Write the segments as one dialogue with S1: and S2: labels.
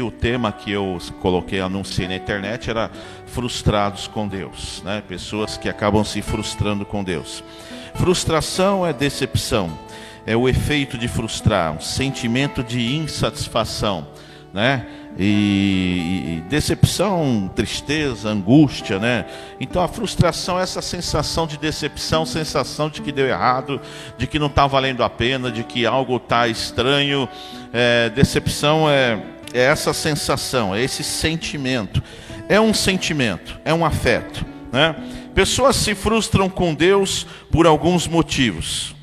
S1: O tema que eu coloquei, anunciei na internet, era frustrados com Deus, né? Pessoas que acabam se frustrando com Deus. Frustração é decepção, é o efeito de frustrar, um sentimento de insatisfação, né? E decepção, tristeza, angústia, né? Então a frustração é essa sensação de decepção, sensação de que deu errado, de que não está valendo a pena, de que algo está estranho. Decepção é essa sensação, é esse sentimento. É um sentimento, é um afeto, né? Pessoas se frustram com Deus por alguns motivos.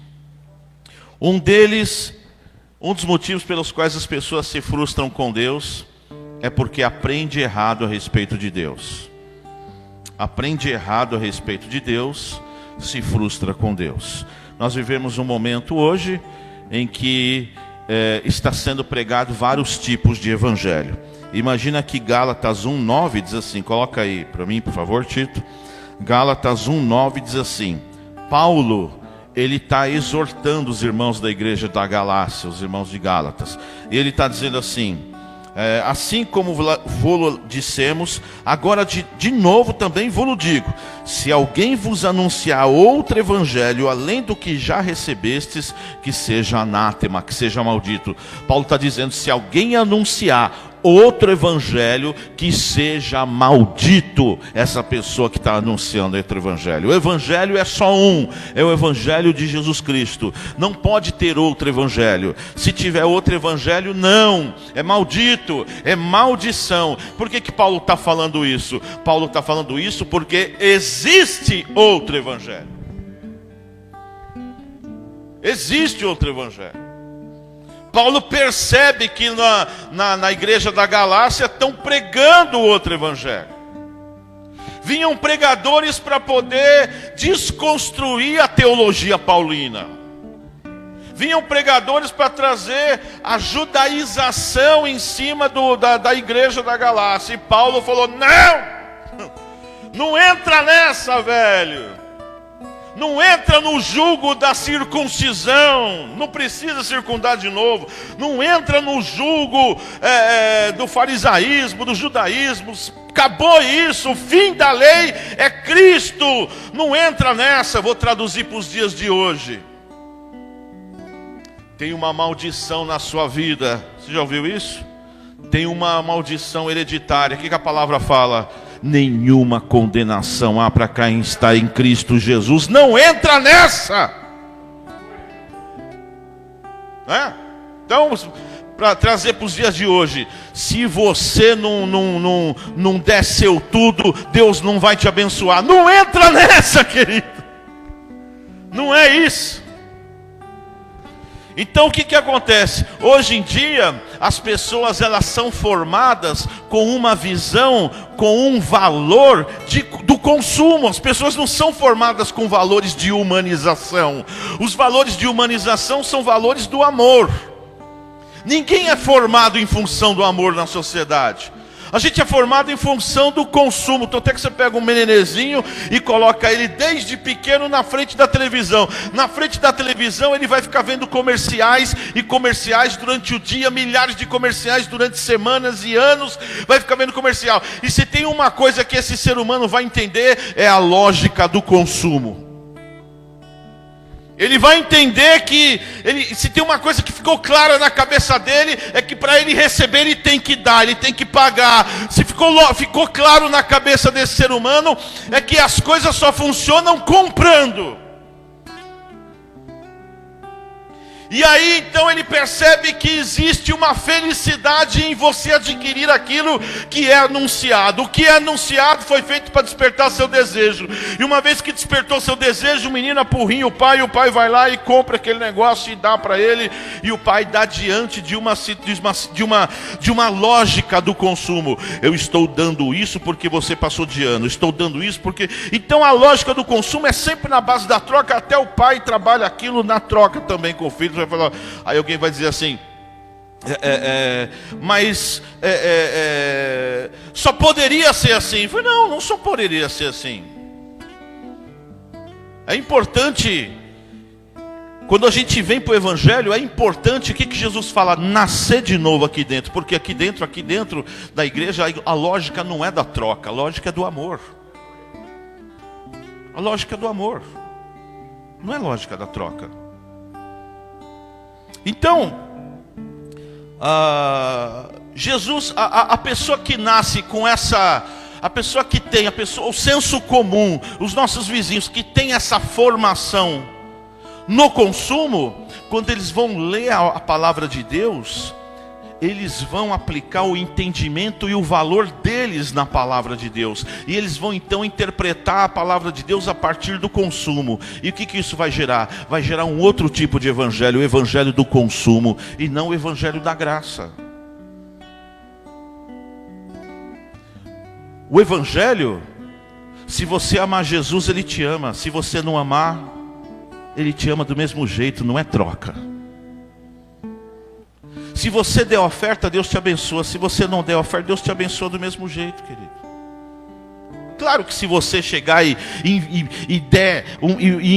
S1: Um dos motivos pelos quais as pessoas se frustram com Deus é porque aprende errado a respeito de Deus. Aprende errado a respeito de Deus, se frustra com Deus. Nós vivemos um momento hoje em que está sendo pregado vários tipos de evangelho. Imagina que Gálatas 1:9 diz assim, coloca aí para mim, por favor, Tito. Gálatas 1:9 diz assim: Paulo, ele está exortando os irmãos da igreja da Galácia, os irmãos de Gálatas. E ele está dizendo assim: assim como vos dissemos, agora de novo também vos digo: se alguém vos anunciar outro evangelho além do que já recebestes, que seja anátema, que seja maldito. Paulo está dizendo: se alguém anunciar outro evangelho, que seja maldito essa pessoa que está anunciando outro evangelho. O evangelho é só um, é o evangelho de Jesus Cristo. Não pode ter outro evangelho. Se tiver outro evangelho, não, é maldito, é maldição. Por que Paulo está falando isso? Paulo está falando isso porque existe outro evangelho. Existe outro evangelho. Paulo percebe que na igreja da Galácia estão pregando outro evangelho. Vinham pregadores para poder desconstruir a teologia paulina. Vinham pregadores para trazer a judaização em cima da igreja da Galácia. E Paulo falou: não entra nessa, velho. Não entra no jugo da circuncisão, não precisa circundar de novo. Não entra no jugo do farisaísmo, do judaísmo. Acabou isso, o fim da lei é Cristo. Não entra nessa. Vou traduzir para os dias de hoje. Tem uma maldição na sua vida. Você já ouviu isso? Tem uma maldição hereditária. O que a palavra fala? Nenhuma condenação há para quem está em Cristo Jesus. Não entra nessa. Então, para trazer para os dias de hoje, se você não der seu tudo, Deus não vai te abençoar. Não entra nessa, querido. Não é isso. Então o que acontece? Hoje em dia as pessoas elas são formadas com uma visão, com um valor do consumo. As pessoas não são formadas com valores de humanização. Os valores de humanização são valores do amor. Ninguém é formado em função do amor na sociedade. A gente é formado em função do consumo. Então até que você pega um menenezinho e coloca ele desde pequeno na frente da televisão. Na frente da televisão ele vai ficar vendo comerciais e comerciais durante o dia. Milhares de comerciais durante semanas e anos. Vai ficar vendo comercial. E se tem uma coisa que esse ser humano vai entender, é a lógica do consumo. Ele vai entender que, se tem uma coisa que ficou clara na cabeça dele, é que para ele receber ele tem que dar, ele tem que pagar. Se ficou claro na cabeça desse ser humano, é que as coisas só funcionam comprando. E aí então ele percebe que existe uma felicidade em você adquirir aquilo que é anunciado. O que é anunciado foi feito para despertar seu desejo. E uma vez que despertou seu desejo, o menino apurrinha o pai vai lá e compra aquele negócio e dá para ele. E o pai dá diante de uma lógica do consumo. Eu estou dando isso porque você passou de ano. Estou dando isso porque... Então a lógica do consumo é sempre na base da troca. Até o pai trabalha aquilo na troca também com o filho. Aí alguém vai dizer assim: mas só poderia ser assim. Eu falei: não só poderia ser assim. É importante Quando a gente vem para o Evangelho, é importante, o que Jesus fala? Nascer de novo aqui dentro. Porque aqui dentro da igreja, a lógica não é da troca, a lógica é do amor. A lógica é do amor, não é lógica da troca. Então, Jesus, a pessoa que nasce com essa... A pessoa que tem, o senso comum, os nossos vizinhos que tem essa formação no consumo, quando eles vão ler a palavra de Deus, eles vão aplicar o entendimento e o valor deles na palavra de Deus. E eles vão então interpretar a palavra de Deus a partir do consumo. E o que isso vai gerar? Vai gerar um outro tipo de evangelho, o evangelho do consumo, e não o evangelho da graça. O evangelho, se você amar Jesus, Ele te ama. Se você não amar, Ele te ama do mesmo jeito, não é troca. Se você der oferta, Deus te abençoa. Se você não der oferta, Deus te abençoa do mesmo jeito, querido. Claro que se você chegar e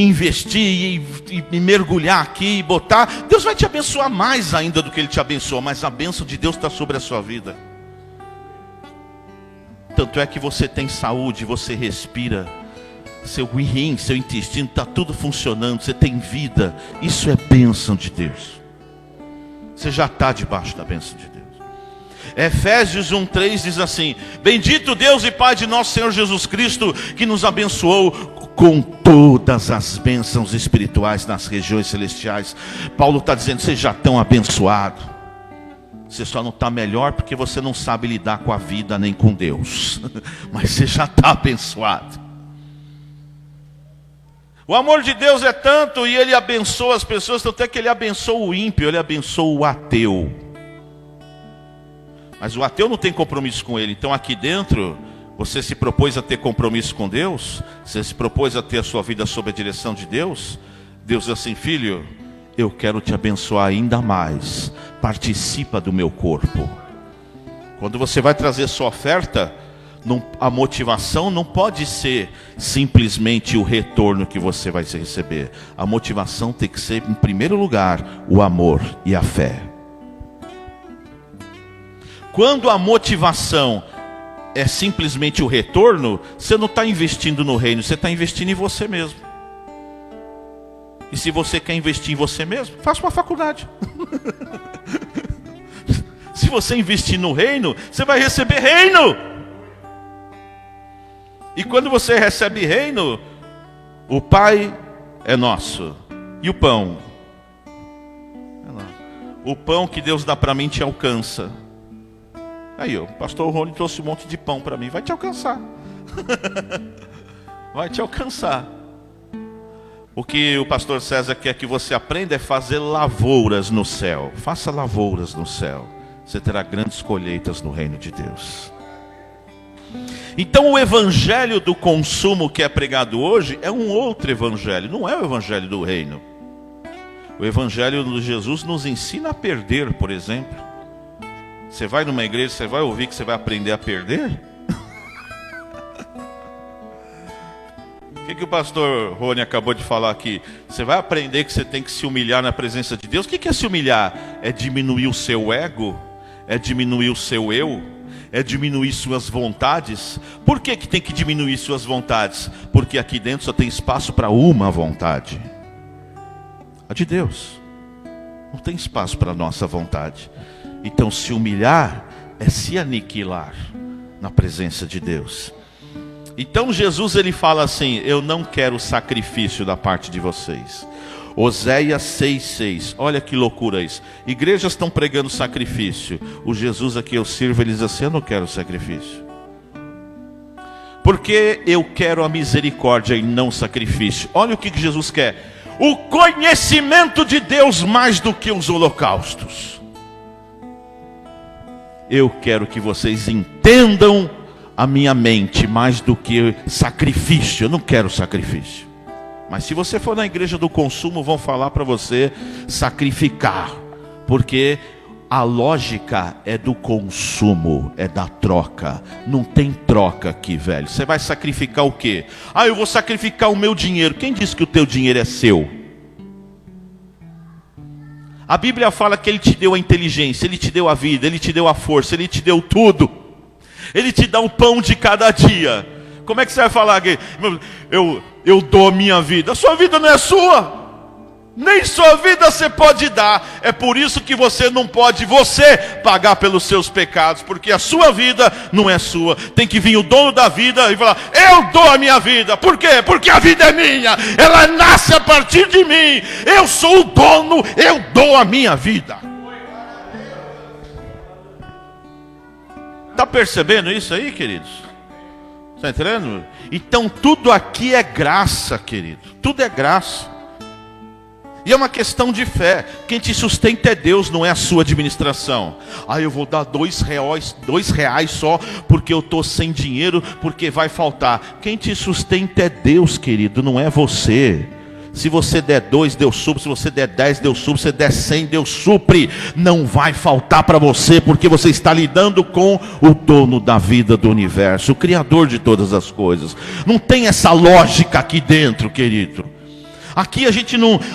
S1: investir e mergulhar aqui e botar, Deus vai te abençoar mais ainda do que Ele te abençoa. Mas a bênção de Deus está sobre a sua vida. Tanto é que você tem saúde, você respira, seu rim, seu intestino, está tudo funcionando, você tem vida. Isso é bênção de Deus. Você já está debaixo da bênção de Deus. Efésios 1:3 diz assim: bendito Deus e Pai de nosso Senhor Jesus Cristo, que nos abençoou com todas as bênçãos espirituais nas regiões celestiais. Paulo está dizendo, vocês já estão abençoados. Você só não está melhor porque você não sabe lidar com a vida nem com Deus. Mas você já está abençoado. O amor de Deus é tanto e Ele abençoa as pessoas, tanto é que Ele abençoa o ímpio, Ele abençoa o ateu. Mas o ateu não tem compromisso com Ele. Então aqui dentro, você se propôs a ter compromisso com Deus? Você se propôs a ter a sua vida sob a direção de Deus? Deus diz assim, filho, eu quero te abençoar ainda mais. Participa do meu corpo. Quando você vai trazer sua oferta, a motivação não pode ser simplesmente o retorno que você vai receber. A motivação tem que ser, em primeiro lugar, o amor e a fé. Quando a motivação é simplesmente o retorno, você não está investindo no reino, você está investindo em você mesmo. E se você quer investir em você mesmo, faça uma faculdade. Se você investir no reino, você vai receber reino. E quando você recebe reino, o Pai é nosso. E o pão? O pão que Deus dá para mim te alcança. Aí, o pastor Rony trouxe um monte de pão para mim. Vai te alcançar. Vai te alcançar. O que o pastor César quer que você aprenda é fazer lavouras no céu. Faça lavouras no céu. Você terá grandes colheitas no reino de Deus. Então o evangelho do consumo que é pregado hoje é um outro evangelho. Não é o evangelho do reino. O evangelho de Jesus nos ensina a perder, por exemplo. Você vai numa igreja, você vai ouvir que você vai aprender a perder? O que o pastor Rony acabou de falar aqui? Você vai aprender que você tem que se humilhar na presença de Deus. O que é se humilhar? É diminuir o seu ego? É diminuir o seu eu? É diminuir suas vontades? Por que tem que diminuir suas vontades? Porque aqui dentro só tem espaço para uma vontade. A de Deus. Não tem espaço para a nossa vontade. Então se humilhar é se aniquilar na presença de Deus. Então Jesus ele fala assim, eu não quero sacrifício da parte de vocês. Oséias 6:6, olha que loucura isso. Igrejas estão pregando sacrifício. O Jesus a que eu sirvo, ele diz assim, eu não quero sacrifício. Porque eu quero a misericórdia e não sacrifício. Olha o que Jesus quer. O conhecimento de Deus mais do que os holocaustos. Eu quero que vocês entendam a minha mente mais do que sacrifício. Eu não quero sacrifício. Mas se você for na igreja do consumo, vão falar para você sacrificar. Porque a lógica é do consumo, é da troca. Não tem troca aqui, velho. Você vai sacrificar o quê? Ah, eu vou sacrificar o meu dinheiro. Quem disse que o teu dinheiro é seu? A Bíblia fala que Ele te deu a inteligência, Ele te deu a vida, Ele te deu a força, Ele te deu tudo. Ele te dá o pão de cada dia. Como é que você vai falar que eu dou a minha vida? A sua vida não é sua. Nem sua vida você pode dar. É por isso que você não pode pagar pelos seus pecados, porque a sua vida não é sua. Tem que vir o dono da vida e falar: eu dou a minha vida. Por quê? Porque a vida é minha. Ela nasce a partir de mim. Eu sou o dono, eu dou a minha vida. Está percebendo isso aí, queridos? Está entendendo? Então tudo aqui é graça, querido. Tudo é graça. E é uma questão de fé. Quem te sustenta é Deus, não é a sua administração. Eu vou dar R$2 só porque eu estou sem dinheiro, porque vai faltar. Quem te sustenta é Deus, querido, não é você. Se você der 2, Deus supre. Se você der 10, Deus supre. Se você der 100, Deus supre. Não vai faltar para você, porque você está lidando com o dono da vida do universo, o Criador de todas as coisas. Não tem essa lógica aqui dentro, querido. Aqui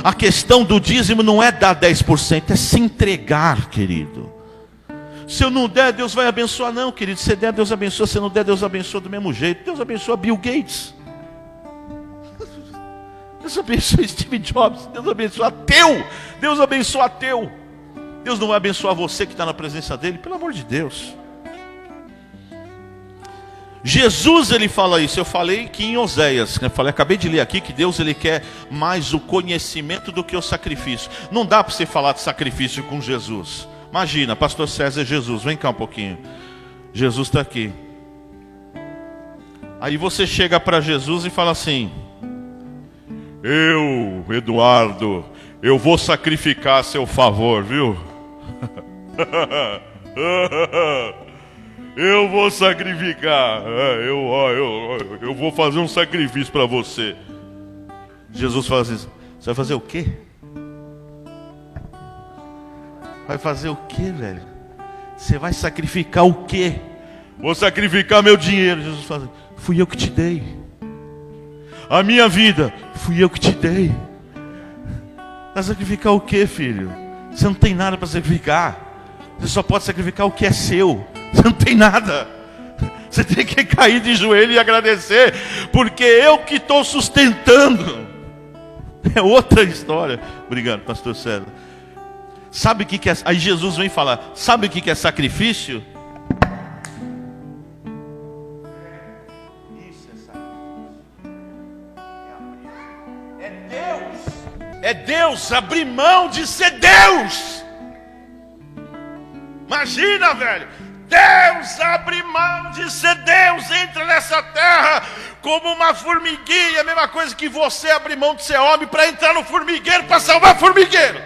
S1: a questão do dízimo não é dar 10%, é se entregar, querido. Se eu não der, Deus vai abençoar. Não, querido, se der, Deus abençoa. Se não der, Deus abençoa do mesmo jeito. Deus abençoa Bill Gates. Deus abençoa Steve Jobs. Deus abençoa ateu. Deus abençoa ateu. Deus não vai abençoar você que está na presença dele, pelo amor de Deus. Jesus, ele fala isso. Eu falei que em Oséias, acabei de ler aqui que Deus, ele quer mais o conhecimento do que o sacrifício. Não dá para você falar de sacrifício com Jesus. Imagina, pastor César é Jesus, vem cá um pouquinho. Jesus está aqui. Aí você chega para Jesus e fala assim: Eduardo, eu vou sacrificar a seu favor, viu? Eu vou sacrificar. Eu vou fazer um sacrifício para você. Jesus fala assim: você vai fazer o quê? Vai fazer o quê, velho? Você vai sacrificar o quê? Vou sacrificar meu dinheiro. Jesus fala: fui eu que te dei. A minha vida, fui eu que te dei. Vai sacrificar o quê, filho? Você não tem nada para sacrificar. Você só pode sacrificar o que é seu. Você não tem nada. Você tem que cair de joelho e agradecer, porque eu que estou sustentando. É outra história. Obrigado, pastor César. Sabe o que é? Aí Jesus vem falar: sabe o que é sacrifício? Isso é sacrifício. É Deus. É Deus abrir mão de ser Deus. Imagina, velho. Deus abre mão de ser Deus, entra nessa terra como uma formiguinha, a mesma coisa que você abrir mão de ser homem para entrar no formigueiro, para salvar formigueiro.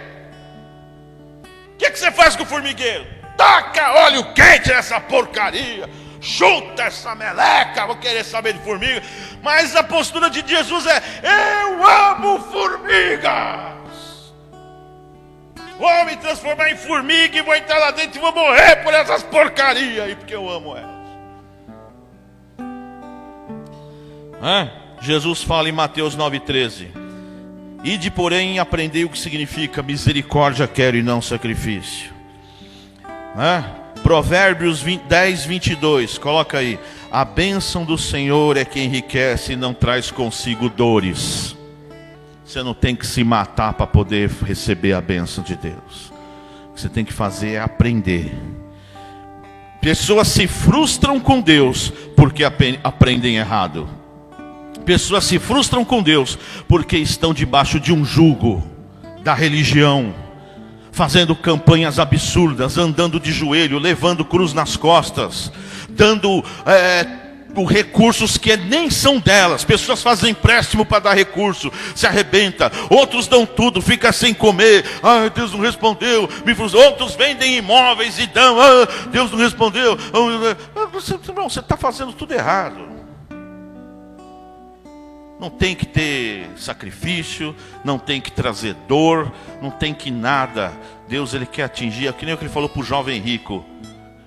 S1: O que você faz com o formigueiro? Taca óleo quente nessa porcaria, chuta essa meleca, vou querer saber de formiga. Mas a postura de Jesus é: eu amo formigas. Vou me transformar em formiga e vou entrar lá dentro e vou morrer por essas porcarias aí, porque eu amo elas. Jesus fala em Mateus 9,13: ide, porém, aprendei o que significa misericórdia quero e não sacrifício. Provérbios 10:22, coloca aí: a bênção do Senhor é que enriquece e não traz consigo dores. Você não tem que se matar para poder receber a bênção de Deus. O que você tem que fazer é aprender. Pessoas se frustram com Deus porque aprendem errado. Pessoas se frustram com Deus porque estão debaixo de um jugo da religião, fazendo campanhas absurdas, andando de joelho, levando cruz nas costas, dando recursos que nem são delas. Pessoas fazem empréstimo para dar recurso, se arrebenta. Outros dão tudo, fica sem comer. Deus não respondeu. Outros vendem imóveis e dão. Deus não respondeu. Você está fazendo tudo errado. Não tem que ter sacrifício, não tem que trazer dor, não tem que nada. Deus, ele quer atingir, que nem o que ele falou para o jovem rico: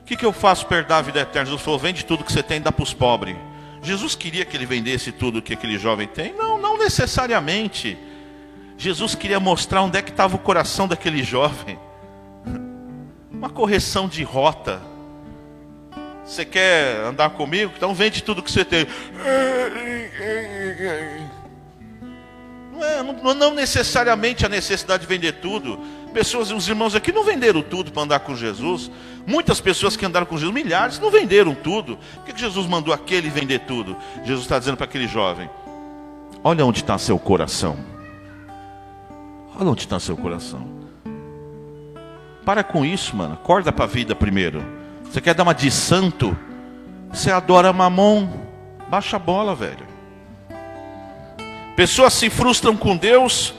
S1: o que eu faço para herdar a vida eterna? Jesus falou: vende tudo que você tem e dá para os pobres. Jesus queria que ele vendesse tudo que aquele jovem tem? Não necessariamente. Jesus queria mostrar onde é que estava o coração daquele jovem. Uma correção de rota. Você quer andar comigo? Então vende tudo que você tem. Não necessariamente a necessidade de vender tudo. Os irmãos aqui não venderam tudo para andar com Jesus. Muitas pessoas que andaram com Jesus, milhares, não venderam tudo. Por que Jesus mandou aquele vender tudo? Jesus está dizendo para aquele jovem: olha onde está seu coração. Olha onde está seu coração. Para com isso, mano. Acorda para a vida primeiro. Você quer dar uma de santo? Você adora mamon. Baixa a bola, velho. Pessoas se frustram com Deus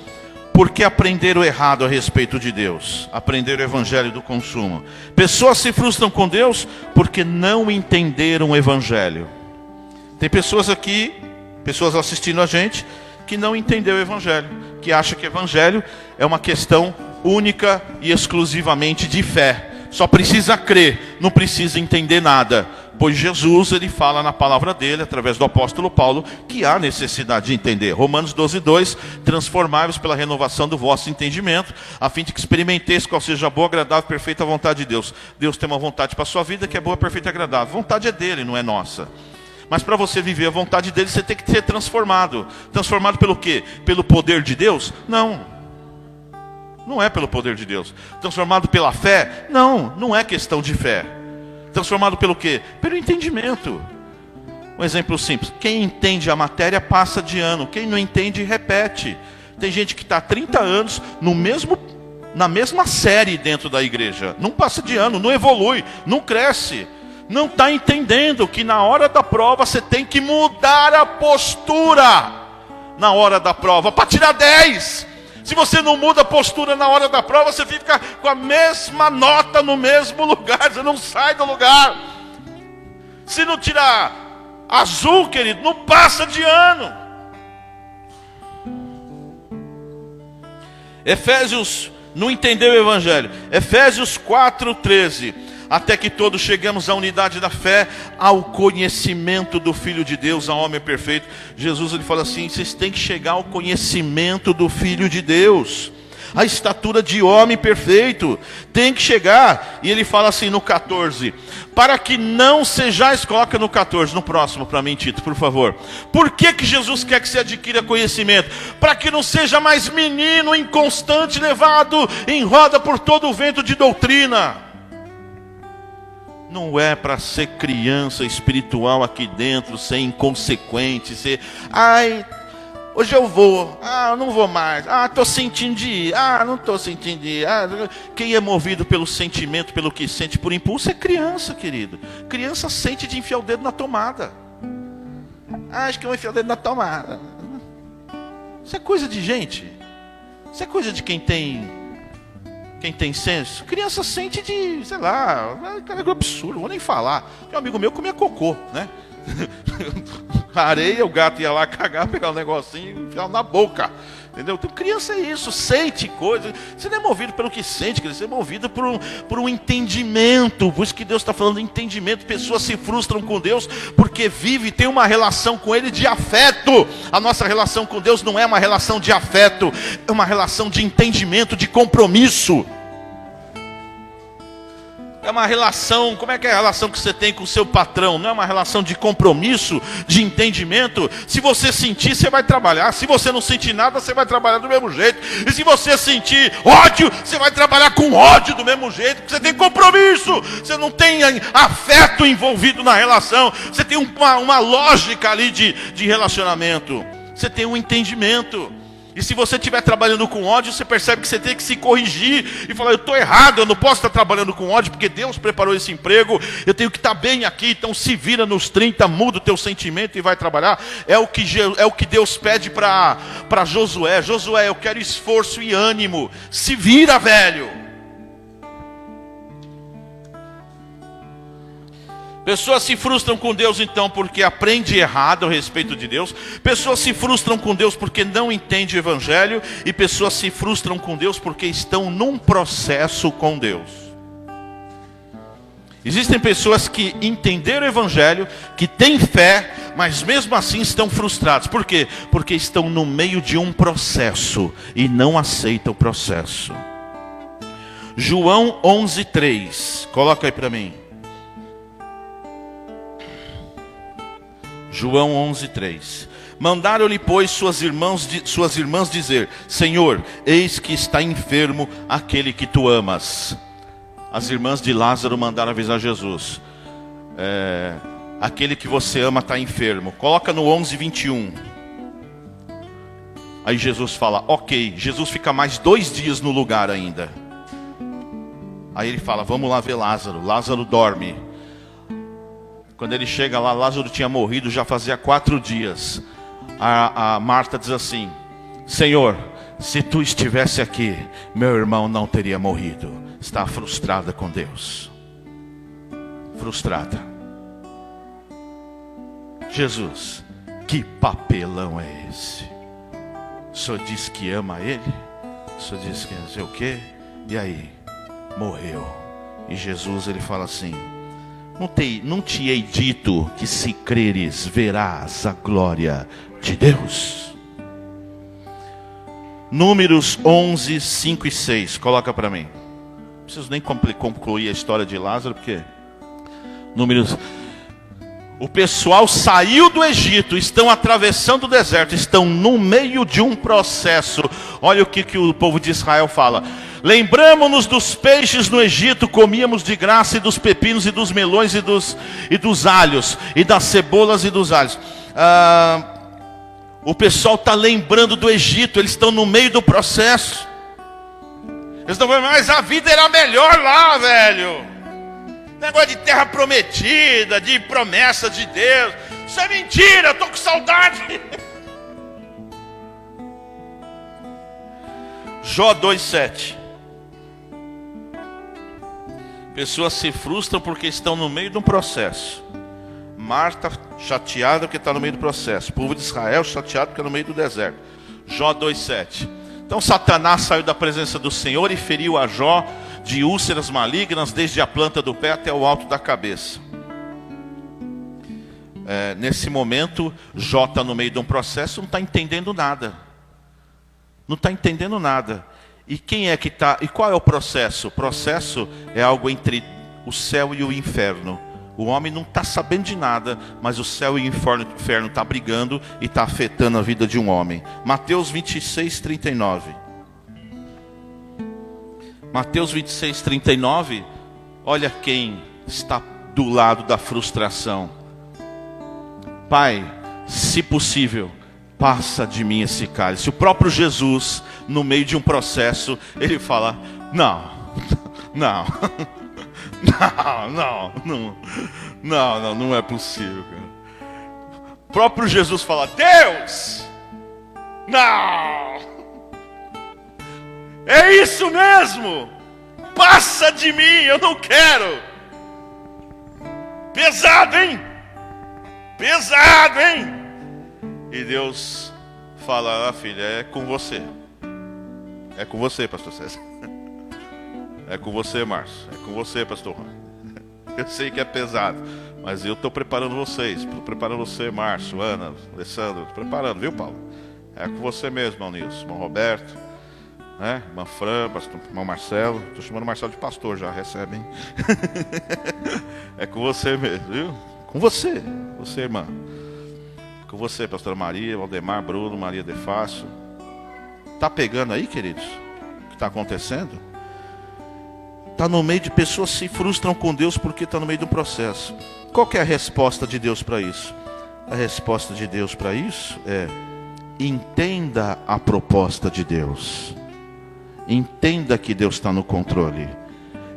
S1: porque aprenderam errado a respeito de Deus. Aprenderam o evangelho do consumo. Pessoas se frustram com Deus porque não entenderam o evangelho. Tem pessoas aqui, pessoas assistindo a gente, que não entendeu o evangelho. Que acha que o evangelho é uma questão única e exclusivamente de fé. Só precisa crer, não precisa entender nada. Pois Jesus, ele fala na palavra dele, através do apóstolo Paulo, que há necessidade de entender. Romanos 12:2, transformai-vos pela renovação do vosso entendimento, a fim de que experimenteis qual seja a boa, agradável e perfeita vontade de Deus. Deus tem uma vontade para a sua vida que é boa, perfeita e agradável. A vontade é dele, não é nossa. Mas para você viver a vontade dele, você tem que ser transformado. Transformado pelo quê? Pelo poder de Deus? Não. Não é pelo poder de Deus. Transformado pela fé? Não, não é questão de fé. Transformado pelo quê? Pelo entendimento. Um exemplo simples. Quem entende a matéria passa de ano. Quem não entende, repete. Tem gente que está há 30 anos na mesma série dentro da igreja. Não passa de ano, não evolui, não cresce. Não está entendendo que na hora da prova você tem que mudar a postura. Na hora da prova, para tirar 10. Se você não muda a postura na hora da prova, você fica com a mesma nota no mesmo lugar, você não sai do lugar. Se não tirar azul, querido, não passa de ano. Efésios, não entendeu o evangelho. Efésios 4:13. Até que todos chegamos à unidade da fé, ao conhecimento do Filho de Deus, ao homem perfeito. Jesus, ele fala assim: vocês têm que chegar ao conhecimento do Filho de Deus, a estatura de homem perfeito, tem que chegar. E ele fala assim no 14: para que não sejais, coloca no 14, no próximo para mim, Tito, por favor. Por que Jesus quer que você adquira conhecimento? Para que não seja mais menino inconstante, levado em roda por todo o vento de doutrina. Não é para ser criança espiritual aqui dentro, ser inconsequente, ser... Ai, hoje eu vou, eu não vou mais, estou sentindo de ir, não estou sentindo de ir. Quem é movido pelo sentimento, pelo que sente por impulso, é criança, querido. Criança sente de enfiar o dedo na tomada. Acho que eu vou enfiar o dedo na tomada. Isso é coisa de gente. Isso é coisa de quem tem senso. Criança sente de, sei lá, é algo absurdo, não vou nem falar. Tem um amigo meu que comia cocô, né? A areia, o gato ia lá cagar, pegar um negocinho e enfiar na boca. Entendeu? Então criança é isso, sente coisas. Você não é movido pelo que sente, você é movido por um entendimento. Por isso que Deus está falando de entendimento. Pessoas se frustram com Deus porque vive, tem uma relação com Ele de afeto. A nossa relação com Deus não é uma relação de afeto, é uma relação de entendimento, de compromisso. É uma relação, como é que é a relação que você tem com o seu patrão? Não é uma relação de compromisso, de entendimento? Se você sentir, você vai trabalhar. Se você não sentir nada, você vai trabalhar do mesmo jeito. E se você sentir ódio, você vai trabalhar com ódio do mesmo jeito. Porque você tem compromisso. Você não tem afeto envolvido na relação. Você tem uma lógica ali de relacionamento. Você tem um entendimento. E se você estiver trabalhando com ódio, você percebe que você tem que se corrigir e falar: eu estou errado, eu não posso estar trabalhando com ódio, porque Deus preparou esse emprego, eu tenho que estar bem aqui. Então se vira nos 30, muda o teu sentimento e vai trabalhar. É o que Deus pede para Josué. Josué, eu quero esforço e ânimo. Se vira, velho. Pessoas se frustram com Deus então porque aprende errado a respeito de Deus. Pessoas se frustram com Deus porque não entende o evangelho. E pessoas se frustram com Deus porque estão num processo com Deus. Existem pessoas que entenderam o evangelho, que têm fé, mas mesmo assim estão frustrados. Por quê? Porque estão no meio de um processo e não aceitam o processo. João 11:3, coloca aí para mim. João 11:3. Mandaram-lhe, pois, suas irmãs dizer: Senhor, eis que está enfermo aquele que tu amas. As irmãs de Lázaro mandaram avisar Jesus: aquele que você ama está enfermo. Coloca no 11:21. Aí Jesus fala: ok. Jesus fica mais 2 dias no lugar ainda. Aí ele fala: vamos lá ver Lázaro. Lázaro dorme. Quando ele chega lá, Lázaro tinha morrido já fazia 4 dias. A Marta diz assim: Senhor, se tu estivesse aqui, meu irmão não teria morrido. Está frustrada com Deus. Frustrada. Jesus, que papelão é esse? O senhor disse que ama ele? O senhor disse que não sei o quê? E aí? Morreu. E Jesus, ele fala assim: não te hei dito que se creres verás a glória de Deus? Números 11, 5 e 6. Coloca para mim. Não preciso nem concluir a história de Lázaro, porque Números. O pessoal saiu do Egito, estão atravessando o deserto, estão no meio de um processo. Olha o que o povo de Israel fala: lembramo-nos dos peixes no Egito, comíamos de graça, e dos pepinos e dos melões e dos alhos, e das cebolas e dos alhos. O pessoal está lembrando do Egito, eles estão no meio do processo. Eles estão falando: mas a vida era melhor lá, velho. Negócio de terra prometida, de promessa de Deus. Isso é mentira, eu estou com saudade. Jó 2:7. Pessoas se frustram porque estão no meio de um processo. Marta chateada porque está no meio do processo. O povo de Israel chateado porque está no meio do deserto. Jó 2:7. Então Satanás saiu da presença do Senhor e feriu a Jó de úlceras malignas, desde a planta do pé até o alto da cabeça. Nesse momento, Jó está no meio de um processo, não está entendendo nada. Não está entendendo nada. E quem é que está? E qual é o processo? O processo é algo entre o céu e o inferno. O homem não está sabendo de nada, mas o céu e o inferno está brigando e está afetando a vida de um homem. Mateus 26:39. Mateus 26:39. Olha quem está do lado da frustração. Pai, se possível, passa de mim esse cálice. O próprio Jesus, no meio de um processo, ele fala: não, não é possível, cara. O próprio Jesus fala: Deus, não, é isso mesmo, passa de mim, eu não quero. Pesado, hein? Pesado, hein? E Deus fala: filha, é com você. É com você, pastor César. É com você, Márcio. É com você, pastor Juan. Eu sei que é pesado, mas eu estou preparando vocês. Estou preparando você, Márcio, Ana, Alessandro. Estou preparando, viu, Paulo? É com você mesmo, irmão Nilson, irmão Roberto, né? Irmão Fran, irmão Marcelo. Estou chamando o Marcelo de pastor já, recebem. É com você mesmo, viu? Com você, irmã. Com você, pastora Maria, Valdemar, Bruno, Maria de Fácio. Está pegando aí, queridos? O que está acontecendo? Está no meio de pessoas que se frustram com Deus porque está no meio do processo. Qual que é a resposta de Deus para isso? A resposta de Deus para isso é: entenda a proposta de Deus. Entenda que Deus está no controle.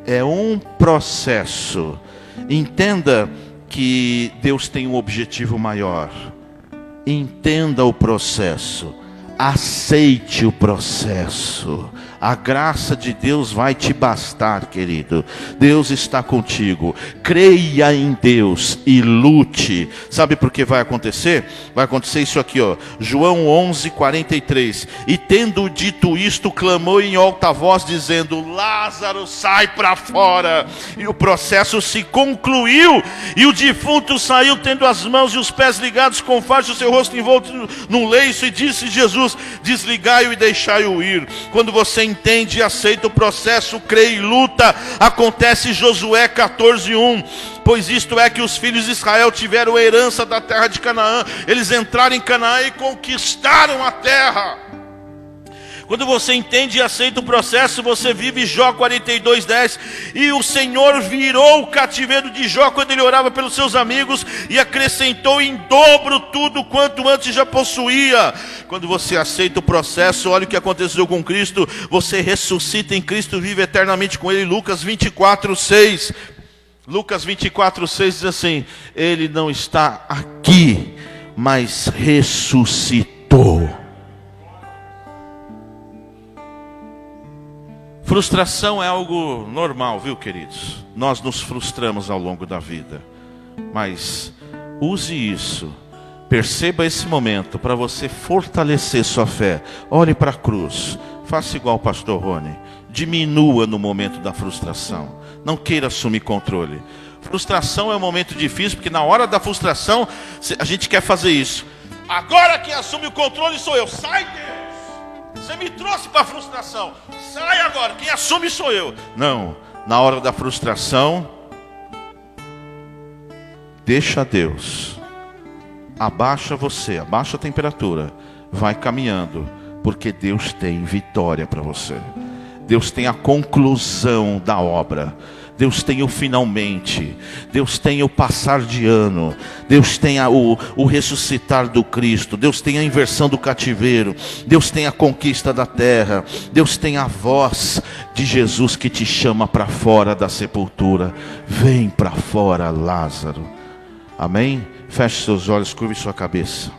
S1: É um processo. Entenda que Deus tem um objetivo maior. Entenda o processo. Aceite o processo. A graça de Deus vai te bastar, querido. Deus está contigo. Creia em Deus e lute. Sabe por que vai acontecer? Vai acontecer isso aqui, ó. João 11:43. E tendo dito isto, clamou em alta voz, dizendo: Lázaro, sai para fora. E o processo se concluiu. E o defunto saiu, tendo as mãos e os pés ligados com faixa, o seu rosto envolto num lenço, e disse Jesus: desligai-o e deixai-o ir. Quando você entende e aceita o processo, crê e luta, acontece Josué 14:1. Pois isto é que os filhos de Israel tiveram herança da terra de Canaã. Eles entraram em Canaã e conquistaram a terra. Quando você entende e aceita o processo, você vive Jó 42:10. E o Senhor virou o cativeiro de Jó quando ele orava pelos seus amigos, e acrescentou em dobro tudo quanto antes já possuía. Quando você aceita o processo, olha o que aconteceu com Cristo. Você ressuscita em Cristo, vive eternamente com Ele. Lucas 24:6. Lucas 24:6 diz assim: Ele não está aqui, mas ressuscitou. Frustração é algo normal, viu, queridos? Nós nos frustramos ao longo da vida. Mas use isso. Perceba esse momento para você fortalecer sua fé. Olhe para a cruz. Faça igual o pastor Rony. Diminua no momento da frustração. Não queira assumir controle. Frustração é um momento difícil, porque na hora da frustração a gente quer fazer isso. Agora quem assume o controle sou eu. Sai, Deus! Você me trouxe para a frustração. Sai agora, quem assume sou eu. Não, na hora da frustração, deixa Deus. Abaixa você, abaixa a temperatura. Vai caminhando, porque Deus tem vitória para você. Deus tem a conclusão da obra. Deus tem o finalmente. Deus tem o passar de ano. Deus tem o ressuscitar do Cristo. Deus tem a inversão do cativeiro. Deus tem a conquista da terra. Deus tem a voz de Jesus que te chama para fora da sepultura. Vem para fora, Lázaro. Amém? Feche seus olhos, curve sua cabeça.